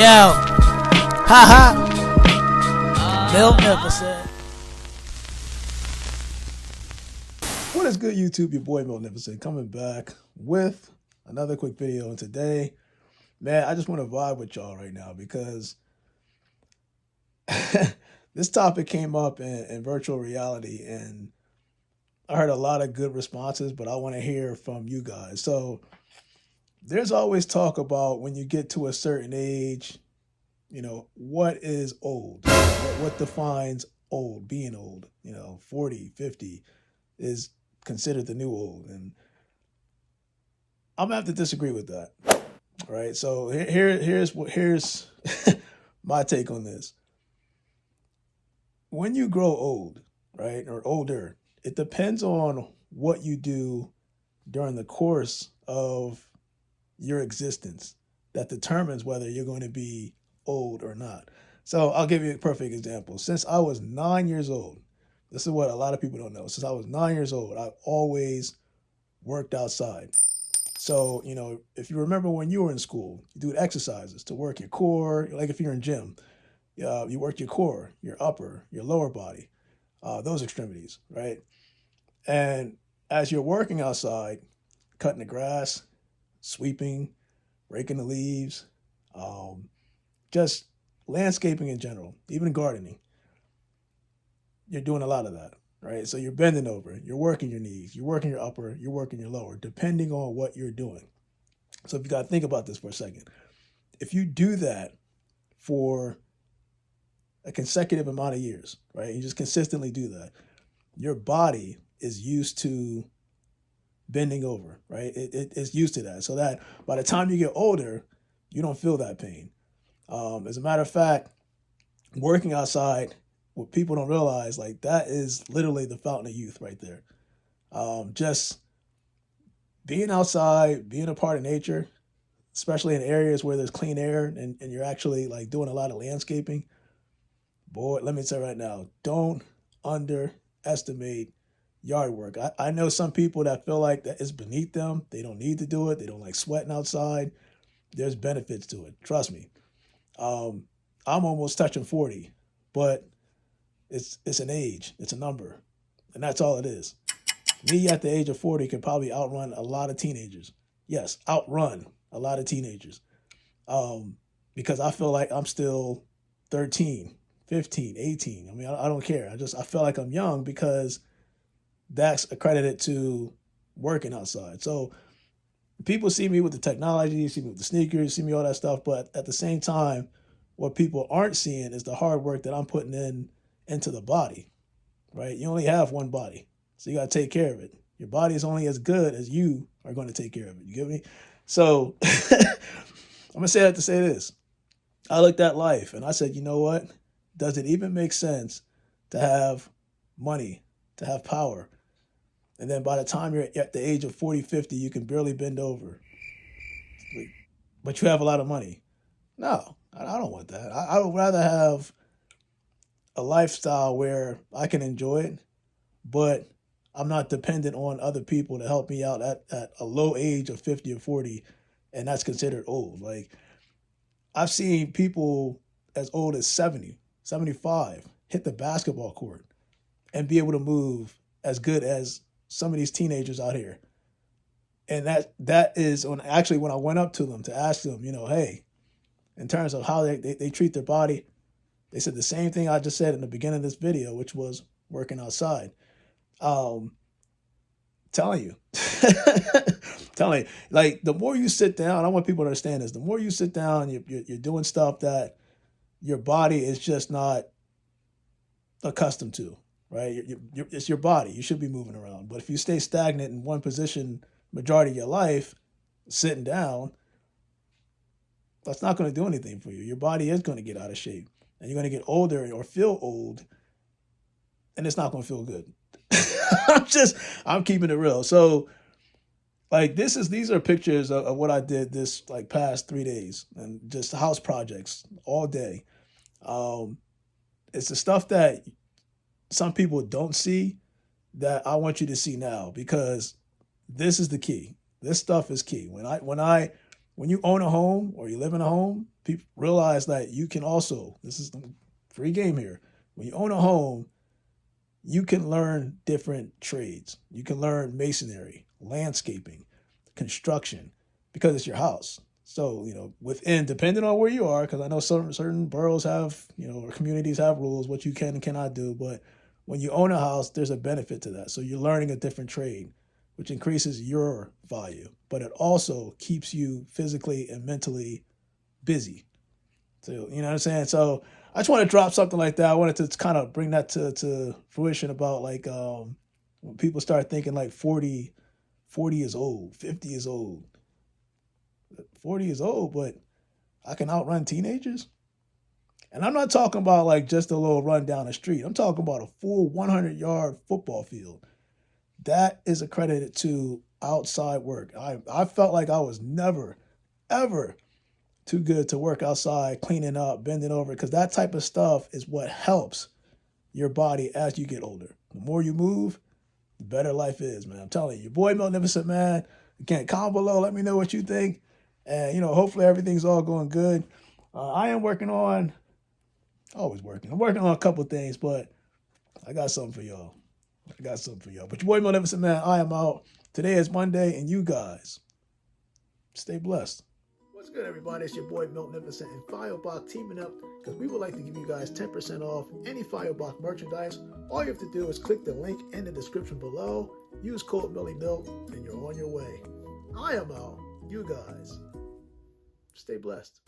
Yo, haha, Magnificent. What is good, YouTube? Your boy Magnificent coming back with another quick video. And today, man, I just want to vibe with y'all right now because this topic came up in virtual reality, and I heard a lot of good responses, but I want to hear from you guys. So there's always talk about when you get to a certain age, what is old? What defines old, being old? 40, 50 is considered the new old. And I'm gonna have to disagree with that. Right. So here's my take on this. When you grow old, right, or older, it depends on what you do during the course of your existence that determines whether you're going to be old or not. So I'll give you a perfect example. Since I was 9 years old, this is what a lot of people don't know. Since I was 9 years old, I've always worked outside. So, if you remember when you were in school, you do exercises to work your core. Like if you're in gym, you work your core, your upper, your lower body, those extremities, right? And as you're working outside, cutting the grass, sweeping, raking the leaves, just landscaping in general, even gardening, you're doing a lot of that, right? So you're bending over, you're working your knees, you're working your upper, you're working your lower, depending on what you're doing. So if you got to think about this for a second, if you do that for a consecutive amount of years, right? You just consistently do that, your body is used to bending over, right? It's used to that. So that by the time you get older, you don't feel that pain. As a matter of fact, working outside, what people don't realize, like that is literally the fountain of youth right there. Just being outside, being a part of nature, especially in areas where there's clean air and you're actually like doing a lot of landscaping. Boy, let me say right now, don't underestimate yard work. I know some people that feel like that is beneath them. They don't need to do it. They don't like sweating outside. There's benefits to it. Trust me. I'm almost touching 40, but it's an age. It's a number. And that's all it is. Me at the age of 40 can probably outrun a lot of teenagers. Yes, outrun a lot of teenagers. Because I feel like I'm still 13, 15, 18. I mean, I don't care. I feel like I'm young because that's accredited to working outside. So people see me with the technology, see me with the sneakers, see me all that stuff. But at the same time, what people aren't seeing is the hard work that I'm putting into the body, right? You only have one body, so you got to take care of it. Your body is only as good as you are going to take care of it. You get me? So I'm going to say that to say this. I looked at life and I said, you know what? Does it even make sense to have money, to have power? And then by the time you're at the age of 40, 50, you can barely bend over. But you have a lot of money. No, I don't want that. I would rather have a lifestyle where I can enjoy it, but I'm not dependent on other people to help me out at a low age of 50 or 40, and that's considered old. Like, I've seen people as old as 70, 75 hit the basketball court and be able to move as good as some of these teenagers out here. And that is actually when I went up to them to ask them, hey, in terms of how they treat their body, they said the same thing I just said in the beginning of this video, which was working outside. Telling you, telling you, like the more you sit down, I want people to understand this. The more you sit down, you're doing stuff that your body is just not accustomed to, right? It's your body. You should be moving around. But if you stay stagnant in one position majority of your life, sitting down, that's not going to do anything for you. Your body is going to get out of shape, and you're going to get older or feel old, and it's not going to feel good. I'm keeping it real. So, like, these are pictures of what I did this like past 3 days, and just house projects all day. It's the stuff that some people don't see that I want you to see now, because this is the key. This stuff is key. When I when you own a home or you live in a home, people realize that you can also, this is the free game here. When you own a home, you can learn different trades. You can learn masonry, landscaping, construction, because it's your house. So, within, depending on where you are, because I know certain boroughs have, or communities have rules, what you can and cannot do. But when you own a house, there's a benefit to that. So you're learning a different trade, which increases your value, but it also keeps you physically and mentally busy. So, you know what I'm saying? So I just want to drop something like that. I wanted to kind of bring that to fruition about like when people start thinking like 40 is old, 50 is old. 40 is old, but I can outrun teenagers. And I'm not talking about like just a little run down the street. I'm talking about a full 100-yard football field. That is accredited to outside work. I felt like I was never, ever too good to work outside, cleaning up, bending over, because that type of stuff is what helps your body as you get older. The more you move, the better life is, man. I'm telling you. Your boy Magnificent, man. Again, comment below. Let me know what you think. And, hopefully everything's all going good. I am working on, always working. I'm working on a couple things, but I got something for y'all. But your boy Magnificent, man, I am out. Today is Monday, and you guys, stay blessed. What's good, everybody? It's your boy Magnificent and Firebox teaming up because we would like to give you guys 10% off any Firebox merchandise. All you have to do is click the link in the description below, use code MillyMilk, and you're on your way. I am out. You guys, stay blessed.